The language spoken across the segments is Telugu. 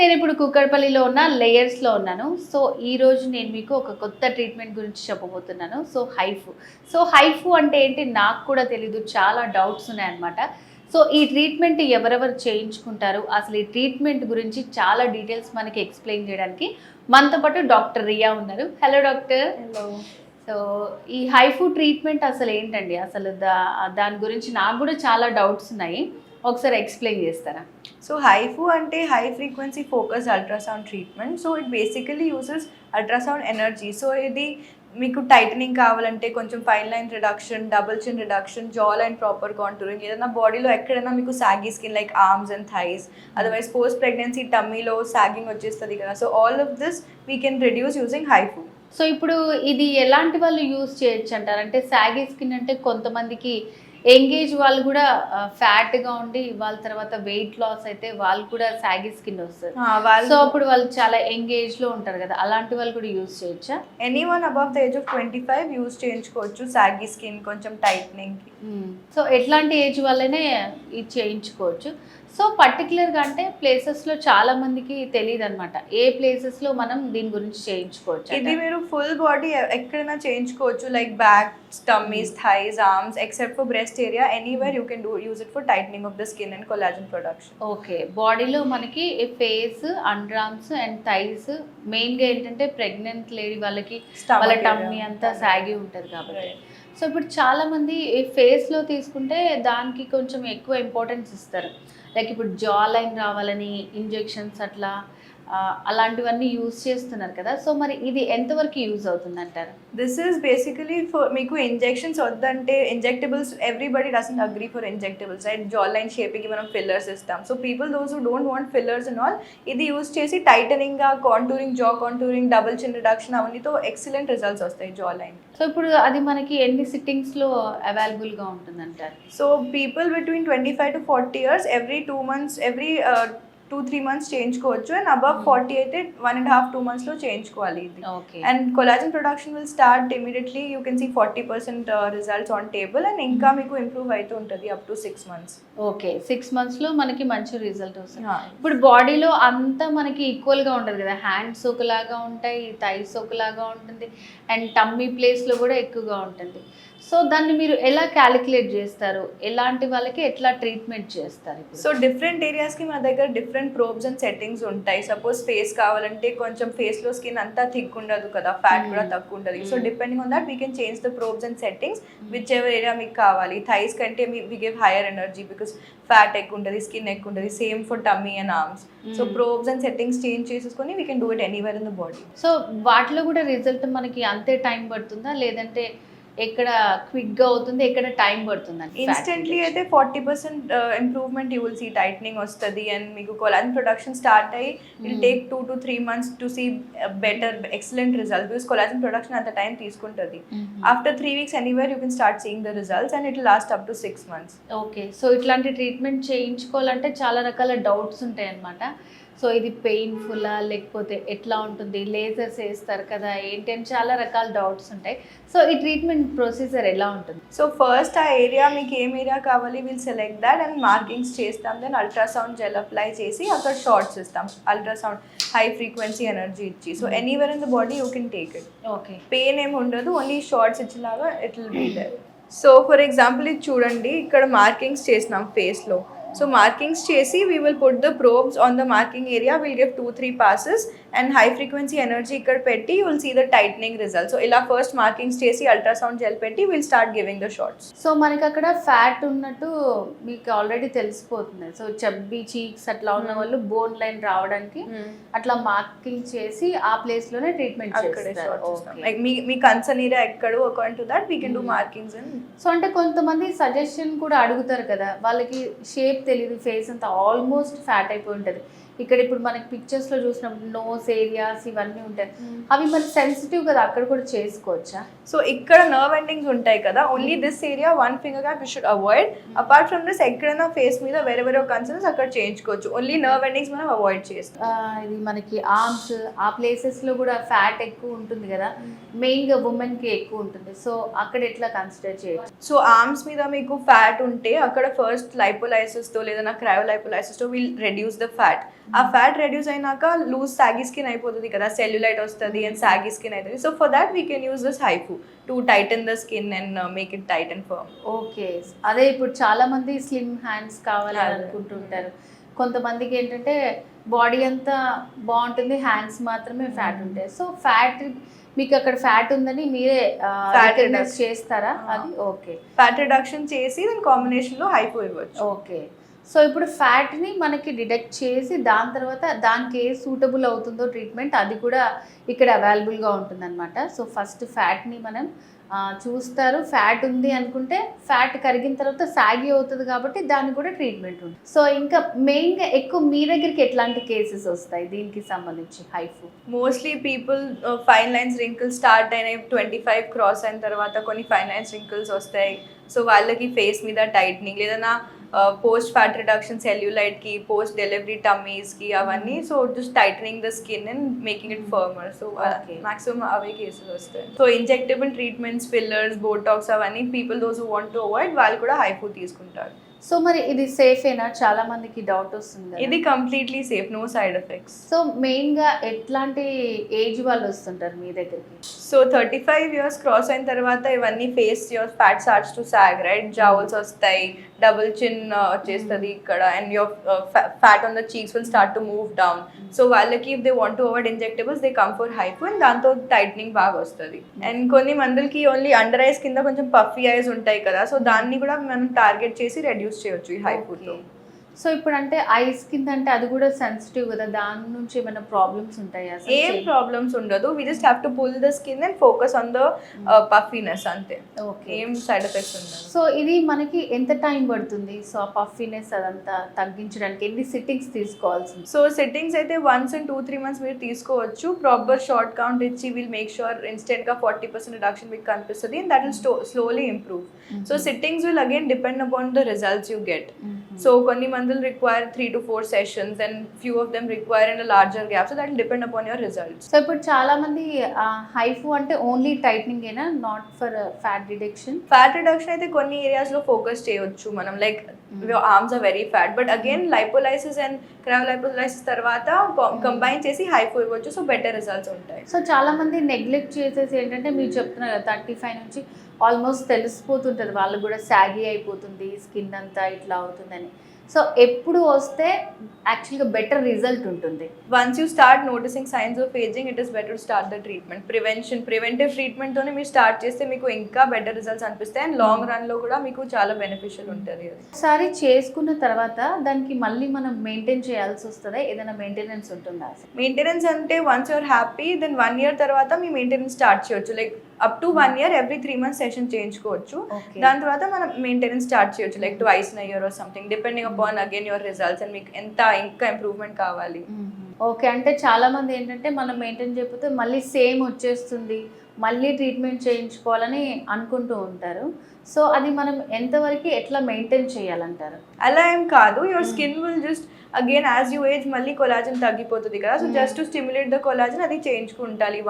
నేను ఇప్పుడు కుక్కడపల్లిలో ఉన్న లేయర్స్లో ఉన్నాను. సో ఈరోజు నేను మీకు ఒక కొత్త ట్రీట్మెంట్ గురించి చెప్పబోతున్నాను. హైఫు అంటే ఏంటి నాకు కూడా తెలీదు. చాలా డౌట్స్ ఉన్నాయన్నమాట. సో ఈ ట్రీట్మెంట్ ఎవరెవరు చేయించుకుంటారు, అసలు ఈ ట్రీట్మెంట్ గురించి చాలా డీటెయిల్స్ మనకి ఎక్స్ప్లెయిన్ చేయడానికి మనతో పాటు డాక్టర్ రియా ఉన్నారు. Hello doctor. హలో. సో ఈ హైఫు ట్రీట్మెంట్ అసలు ఏంటండి? అసలు దాని గురించి నాకు కూడా చాలా డౌట్స్ ఉన్నాయి. ఒకసారి ఎక్స్ప్లెయిన్ చేస్తారా? సో హైఫు అంటే high frequency focus ultrasound treatment. So it basically uses ultrasound energy. So ఇది మీకు టైటనింగ్ కావాలంటే కొంచెం fine line reduction, double chin reduction, jaw line proper contouring, ఏదైనా బాడీలో ఎక్కడైనా మీకు saggy skin like arms and thighs, otherwise post pregnancy టమ్మీలో సాగింగ్ వచ్చేస్తుంది కదా. So all of this we can reduce using HIFU. So ఇప్పుడు ఇది ఎలాంటి వాళ్ళు యూజ్ చేయొచ్చు అంటారు? అంటే సాగీ స్కిన్ అంటే కొంతమందికి ఎంగేజ్ వాళ్ళు కూడా ఫ్యాట్గా ఉండి వాళ్ళ తర్వాత వెయిట్ లాస్ అయితే వాళ్ళు కూడా సాగీ స్కిన్ వస్తుంది. సో అప్పుడు వాళ్ళు చాలా ఎంగేజ్లో ఉంటారు కదా, అలాంటి వాళ్ళు కూడా యూజ్ చేయొచ్చా? Anyone above the age of 25 use చేయించుకోవచ్చు సాగీ స్కిన్ కొంచెం టైట్నింగ్కి. సో ఎట్లాంటి ఏజ్ వాళ్ళనే ఇది చేయించుకోవచ్చు. సో పర్టికులర్గా అంటే ప్లేసెస్లో చాలా మందికి తెలియదు అనమాట, ఏ ప్లేసెస్లో మనం దీని గురించి చేయించుకోవచ్చు. ఇది మీరు ఫుల్ బాడీ ఎక్కడైనా చేయించుకోవచ్చు, like back, tummies, thighs, arms, except for breast area. Anywhere you can use it for tightening of the skin and collagen production. Okay, బాడీలో మనకి face, under arms and thighs, మెయిన్గా ఏంటంటే ప్రెగ్నెంట్ లేడీ వాళ్ళకి వాళ్ళ టమ్మీ అంతా సాగి ఉంటుంది కాబట్టి. సో ఇప్పుడు చాలామంది ఫేస్లో తీసుకుంటే దానికి కొంచెం ఎక్కువ ఇంపార్టెన్స్ ఇస్తారు. లైక్ ఇప్పుడు జా లైన్ రావాలని ఇంజెక్షన్స్ అట్లా అలాంటివన్నీ యూజ్ చేస్తున్నారు కదా. సో మరి ఇది ఎంతవరకు యూజ్ అవుతుంది అంటారు? దిస్ ఈస్ బేసికలీ ఫర్ మీకు ఇంజెక్షన్స్ వద్దంటే injectables, everybody doesn't agree for injectables, right? Jaw line షేపింగ్కి మనం ఫిల్లర్స్ ఇస్తాం. So people those who don't want fillers and all, ఇది యూజ్ చేసి టైటనింగ్గా contouring, jaw contouring, double chin reduction అవన్నీతో ఎక్సలెంట్ రిజల్ట్స్ వస్తాయి జా లైన్. సో ఇప్పుడు అది మనకి ఎన్ని సిట్టింగ్స్లో అవైలబుల్గా ఉంటుంది అంటారు? So people between 25 to 40 years every 2 months, every 2-3 months చేయించుకోవచ్చు. అండ్ అబవ్ 40 అయితే 1.5-2 months లో చేయించుకోవాలి ఇది. And collagen production will start immediately. You can see 40% results on table. And ఇంకా మీకు ఇంప్రూవ్ అవుతూ ఉంటుంది అప్ టు 6 months. ఓకే, 6 monthsలో మనకి మంచి రిజల్ట్ వస్తుంది. ఇప్పుడు బాడీలో అంతా మనకి ఈక్వల్గా ఉంటుంది కదా, హ్యాండ్స్ ఒకలాగా ఉంటాయి, థైస్ ఒకలాగా ఉంటుంది, అండ్ టమ్మీ ప్లేస్లో కూడా ఎక్కువగా ఉంటుంది. సో దాన్ని మీరు ఎలా క్యాలిక్యులేట్ చేస్తారు? ఎలాంటి వాళ్ళకి ఎట్లా ట్రీట్మెంట్ చేస్తారు? సో డిఫరెంట్ ఏరియాస్కి మన దగ్గర డిఫరెంట్ ప్రోబ్స్ అండ్ సెట్టింగ్స్ ఉంటాయి. సపోజ్ ఫేస్ కావాలంటే కొంచెం ఫేస్లో స్కిన్ అంతా థిక్ ఉండదు కదా, ఫ్యాట్ కూడా తక్కువ ఉంటుంది. So depending on that we can change the probes and settings which ever area మీకు కావాలి. థైస్ కంటే we give higher energy because fat ఎక్కువ ఉంటుంది, స్కిన్ ఎక్కువ ఉంటుంది. Same for tummy and arms. So probes and settings change చేసేసుకొని we can do it anywhere in the body. So వాటిలో కూడా రిజల్ట్ మనకి అంతే టైం పడుతుందా, లేదంటే ఎక్కడ క్విక్గా అవుతుంది, ఎక్కడ టైం పడుతుంది? ఇన్స్టెంట్లీ అయితే 40% improvement you will see, tightening వస్తుంది. అండ్ మీకు కొలాజన్ ప్రొడక్షన్ స్టార్ట్ అయ్యి will take 2 to 3 months to see better excellent results because collagen production అంత టైం తీసుకుంటుంది. After 3 weeks anywhere you can start seeing the results and it last up to 6 months. Okay, so ఇట్లాంటి ట్రీట్మెంట్ చేయించుకోవాలంటే చాలా రకాల డౌట్స్ ఉంటాయి అన్నమాట. సో ఇది పెయిన్ఫుల్లా లేకపోతే ఎట్లా ఉంటుంది, లేజర్స్ వేస్తారు కదా ఏంటి అని చాలా రకాల డౌట్స్ ఉంటాయి. సో ఈ ట్రీట్మెంట్ ప్రొసీజర్ ఎలా ఉంటుంది? సో ఫస్ట్ ఆ ఏరియా మీకు ఏం ఏరియా కావాలి will select that and markings చేస్తాం. దెన్ అల్ట్రాసౌండ్ జెల్ అప్లై చేసి అక్కడ షార్ట్స్ ఇస్తాం, అల్ట్రాసౌండ్ హై ఫ్రీక్వెన్సీ ఎనర్జీ ఇచ్చి. So anywhere in the body you can take it. Okay, pain ఏమి ఉండదు, ఓన్లీ షార్ట్స్ ఇచ్చేలాగా it will be there. So for example ఇది చూడండి, ఇక్కడ మార్కింగ్స్ చేసినాం ఫేస్లో. సో మార్కింగ్స్ చేసి we will put the probes on the marking area, will give 2-3 passes and high frequency energy ఇక్కడ పెట్టి you will see the tightening result. So ఇలా ఫస్ట్ మార్కింగ్స్ చేసి అల్ట్రాసౌండ్ జెల్ పెట్టి will start giving the shots. So మనకి అక్కడ ఫ్యాట్ ఉన్నట్టు మీకు ఆల్రెడీ తెలిసిపోతుంది. సో చబ్బీ చీక్స్ అట్లా ఉన్న వాళ్ళు బోన్ లైన్ రావడానికి అట్లా మార్కింగ్ చేసి ఆ ప్లేస్లోనే ట్రీట్మెంట్ చేస్తారు. మీ కన్సర్న్ ఏరియా ఎక్కడో according to that we can do markings. So అంటే కొంతమంది సజెషన్ కూడా అడుగుతారు కదా, వాళ్ళకి షేప్ తెలియదు, ఫేస్ అంతా ఆల్మోస్ట్ ఫ్యాట్ అయిపోయి ఉంటుంది. ఇక్కడ ఇప్పుడు మనకి పిక్చర్స్లో చూసినప్పుడు నోస్ ఏరియాస్ ఇవన్నీ ఉంటాయి, అవి మనకి సెన్సిటివ్ కదా, అక్కడ కూడా చేసుకోవచ్చా? సో ఇక్కడ నర్వ్ ఎండింగ్స్ ఉంటాయి కదా, ఓన్లీ దిస్ ఏరియా 1 finger గా you should avoid. Apart from this ఎక్కడైనా ఫేస్ మీద వేరే వేరే కన్సర్న్స్ అక్కడ చేయించుకోవచ్చు, ఓన్లీ నర్వ్ ఎండింగ్స్ మనం అవాయిడ్ చేస్తాం. ఇది మనకి ఆర్మ్స్ ఆ ప్లేసెస్లో కూడా ఫ్యాట్ ఎక్కువ ఉంటుంది కదా, మెయిన్గా ఉమెన్కి ఎక్కువ ఉంటుంది. సో అక్కడ ఎట్లా కన్సిడర్ చేయొచ్చు? సో ఆర్మ్స్ మీద మీకు ఫ్యాట్ ఉంటే అక్కడ ఫస్ట్ లైపోలైసిస్తో లేదా క్రయోలైపోలైసిస్తో విల్ రెడ్యూస్ ద ఫ్యాట్. ఆ ఫ్యాట్ రెడ్యూస్ అయినాక లూజ్ సాగీ స్కిన్ అయిపోతుంది కదా, సెల్యులైట్ వస్తుంది అండ్ సాగీ స్కిన్ అవుతుంది. So for that we can use this HIFU to tighten the skin and make it tight and firm. Okay, అదే ఇప్పుడు చాలా మంది స్లిమ్ హ్యాండ్స్ కావాలని అనుకుంటుంటారు. కొంతమందికి ఏంటంటే బాడీ అంతా బాగుంటుంది, హ్యాండ్స్ మాత్రమే ఫ్యాట్ ఉంటాయి. సో ఫ్యాట్ మీకు అక్కడ ఫ్యాట్ ఉందని మీరే రికగ్నైజ్ చేస్తారా అది? ఓకే, ఫ్యాట్ రిడక్షన్ చేసి దాని కాంబినేషన్లో హైఫు ఇవ్వచ్చు. ఓకే. సో ఇప్పుడు ఫ్యాట్ని మనకి డిడక్ట్ చేసి దాని తర్వాత దానికి ఏ సూటబుల్ అవుతుందో ట్రీట్మెంట్ అది కూడా ఇక్కడ అవైలబుల్గా ఉంటుందన్నమాట. సో ఫస్ట్ ఫ్యాట్ని మనం చూస్తారు, ఫ్యాట్ ఉంది అనుకుంటే ఫ్యాట్ కరిగిన తర్వాత సాగి అవుతుంది కాబట్టి దానికి కూడా ట్రీట్మెంట్ ఉంది. సో ఇంకా మెయిన్గా ఎక్కువ మీ దగ్గరికి ఎట్లాంటి కేసెస్ వస్తాయి దీనికి సంబంధించి HIFU? Mostly people fine lines wrinkles start అయినాయి, 25 క్రాస్ అయిన తర్వాత కొన్ని ఫైన్ లైన్స్ రింకిల్స్ వస్తాయి. సో వాళ్ళకి ఫేస్ మీద టైట్నింగ్ లేదా పోస్ట్ ఫ్యాట్ రిడక్షన్ సెల్యులైట్కి, పోస్ట్ డెలివరీ టమ్మీస్కి అవన్నీ. So just tightening the skin and making it firmer. So maximum అవే కేసెస్ వస్తాయి. So injectable treatments, fillers, botox అవన్నీ people those who want to avoid వాళ్ళు కూడా హైఫు తీసుకుంటారు. సో మరి ఇది సేఫేనా? చాలా మందికి డౌట్ వస్తుంది. ఇది completely safe, no side effects. So మెయిన్గా ఎట్లాంటి ఏజ్ వాళ్ళు వస్తుంటారు మీ దగ్గరికి? సో 35 years క్రాస్ అయిన తర్వాత ఇవన్నీ face your fat starts to sag, right? Jowls వస్తాయి, డబుల్ చిన్ వచ్చేస్తుంది ఇక్కడ, and your fat on the cheeks will start to move down. So వాళ్ళకి if they want to avoid injectables they come for HIFU and దాంతో టైట్నింగ్ బాగా వస్తుంది. అండ్ కొన్ని మందులకి ఓన్లీ అండర్ ఐస్ కింద కొంచెం పఫీ ఐస్ ఉంటాయి కదా, సో దాన్ని కూడా మనం టార్గెట్ చేసి రెడ్యూస్ చేయొచ్చు ఈ హైఫుతో. సో ఇప్పుడు అంటే ఐస్ కింద అంటే అది కూడా సెన్సిటివ్ కదా, దాని నుంచి ఏమైనా ప్రాబ్లమ్స్ ఉంటాయా? ఏం ప్రాబ్లమ్స్ ఉండదు, we just have to pull the skin and focus on the puffiness అంతే. ఓకే, ఏం సైడ్ ఎఫెక్ట్స్ ఉండదు. సో ఇది మనకి ఎంత టైం పడుతుంది? సో ఆ పఫీనెస్ అదంతా తగ్గించడానికి ఎన్ని సిట్టింగ్స్ తీసుకోవాల్సింది? సో సిట్టింగ్స్ అయితే వన్స్ ఇన్ 2-3 months మీరు తీసుకోవచ్చు. ప్రాపర్ షార్ట్ కౌంట్ ఇచ్చి విల్ మేక్ షూర్ ఇన్స్టెంట్గా 40% రిడక్షన్ మీకు కనిపిస్తుంది and that will slowly improve. So sittings will again depend upon the results you get. So కొన్ని మందులు require 3 to 4 sessions and few of them require in a larger gap, so that will depend upon your results. So ఇప్పుడు చాలా మంది హైఫు అంటే ఓన్లీ టైట్నింగ్ ఏనా, not for fat reduction? Fat reduction అయితే కొన్ని ఏరియాస్ లో ఫోకస్ చేయొచ్చు మనం, like your arms are very fat, but again lipolysis and cryolipolysis తర్వాత కంబైన్ చేసి హైఫు ఇవ్వచ్చు. సో బెటర్ రిజల్ట్స్ ఉంటాయి. సో చాలా మంది నెగ్లెక్ట్ చేసేసి ఏంటంటే మీరు చెప్తున్నారు 35 నుంచి ఆల్మోస్ట్ తెలిసిపోతుంటుంది వాళ్ళకు కూడా సాగీ అయిపోతుంది స్కిన్ అంతా ఇట్లా అవుతుందని. సో ఎప్పుడు వస్తే యాక్చువల్గా బెటర్ రిజల్ట్ ఉంటుంది? Once you start noticing signs of aging it is better start the treatment. Preventive ట్రీట్మెంట్తోనే మీరు స్టార్ట్ చేస్తే మీకు ఇంకా బెటర్ రిజల్ట్స్ అనిపిస్తాయి అండ్ లాంగ్ రన్లో కూడా మీకు చాలా బెనిఫిషియల్ ఉంటుంది. అది ఒకసారి చేసుకున్న తర్వాత దానికి మళ్ళీ మనం మెయింటైన్ చేయాల్సి వస్తుందా? ఏదైనా మెయింటెనెన్స్ ఉంటుందా? మెయింటెనెన్స్ అంటే once you're happy then 1 year తర్వాత మీ మెయింటెనెన్స్ స్టార్ట్ చేయొచ్చు. Like up to 1 year every 3 months session చేయించుకోవచ్చు. దాని తర్వాత మనం మెయింటెనెన్స్ స్టార్ట్ చేయొచ్చు, like twice in a year or something, depending upon again your results and మీకు ఎంత ఇంకా ఇంప్రూవ్మెంట్ కావాలి. ఓకే, అంటే చాలా మంది ఏంటంటే మనం మెయింటైన్ చేయకపోతే మళ్ళీ సేమ్ వచ్చేస్తుంది, మళ్ళీ ట్రీట్మెంట్ చేయించుకోవాలని అనుకుంటూ ఉంటారు. సో అది మనం ఎంతవరకు ఎట్లా మెయింటైన్ చేయాలంటారు? అలా ఏం కాదు, your skin will just again as you age మళ్ళీ కొలాజన్ తగ్గిపోతుంది కదా, so just to stimulate the collagen అది చేయించుకుంటాలి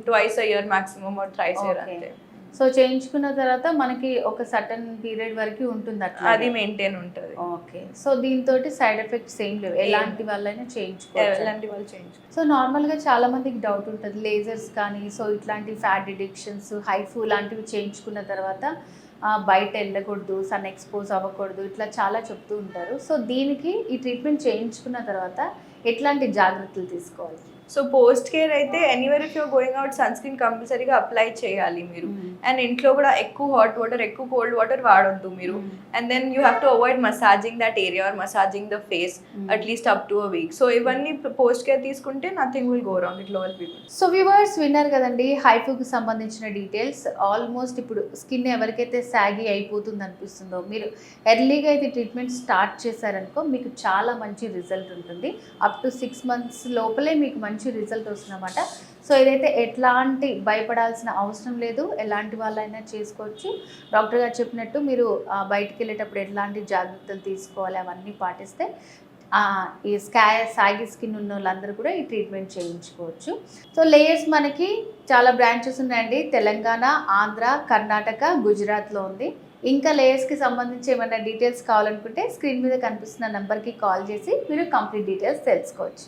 twice a year maximum or thrice a year అంతే. సో చేయించుకున్న తర్వాత మనకి ఒక సర్టన్ పీరియడ్ వరకు ఉంటుంది అట్లా, అది మెయింటైన్ ఉంటుంది. ఓకే, సో దీంతో సైడ్ ఎఫెక్ట్స్ ఏం లేవు, ఎలాంటి వాళ్ళైనా చేయించుకోవచ్చు? ఎలాంటి వాళ్ళు చేయించుకోవచ్చు. సో నార్మల్గా చాలా మందికి డౌట్ ఉంటుంది, లేజర్స్ కానీ సో ఇట్లాంటి ఫ్యాట్ డిడక్షన్స్, హైఫు లాంటివి చేయించుకున్న తర్వాత బయట వెళ్ళకూడదు, సన్ ఎక్స్పోజ్ అవ్వకూడదు, ఇట్లా చాలా చెప్తూ ఉంటారు. సో దీనికి ఈ ట్రీట్మెంట్ చేయించుకున్న తర్వాత ఎట్లాంటి జాగ్రత్తలు తీసుకోవాలి? సో పోస్ట్ కేర్ అయితే anywhere if you're going out sunscreen కంపల్సరీగా అప్లై చేయాలి మీరు. అండ్ ఇంట్లో కూడా ఎక్కువ హాట్ వాటర్ ఎక్కువ కోల్డ్ వాటర్ వాడొద్దు మీరు. And then you have to avoid massaging that area or massaging the face at least up to a week. So ఇవన్నీ పోస్ట్ కేర్ తీసుకుంటే nothing will go wrong, it all people. So viewers విన్నారు కదండి హైఫుకి సంబంధించిన డీటెయిల్స్. ఆల్మోస్ట్ ఇప్పుడు స్కిన్ ఎవరికైతే సాగి అయిపోతుంది అనిపిస్తుందో మీరు ఎర్లీగా అయితే ట్రీట్మెంట్ స్టార్ట్ చేశారనుకో మీకు చాలా మంచి రిజల్ట్ ఉంటుంది. అప్ టు 6 months లోపలే మీకు మంచి రిజల్ట్ వస్తుందన్నమాట. సో ఇదైతే ఎట్లాంటి భయపడాల్సిన అవసరం లేదు, ఎలాంటి వాళ్ళైనా చేసుకోవచ్చు. డాక్టర్ గారు చెప్పినట్టు మీరు బయటికి వెళ్ళేటప్పుడు ఎట్లాంటి జాగ్రత్తలు తీసుకోవాలి అవన్నీ పాటిస్తే ఈ సాగి స్కిన్ ఉన్న వాళ్ళందరూ కూడా ఈ ట్రీట్మెంట్ చేయించుకోవచ్చు. సో లేయర్స్ మనకి చాలా బ్రాంచెస్ ఉన్నాయండి, తెలంగాణ, ఆంధ్ర, కర్ణాటక, గుజరాత్లో ఉంది. ఇంకా లేయర్స్కి సంబంధించి ఏమైనా డీటెయిల్స్ కావాలనుకుంటే స్క్రీన్ మీద కనిపిస్తున్న నెంబర్కి కాల్ చేసి మీరు కంప్లీట్ డీటెయిల్స్ తెలుసుకోవచ్చు.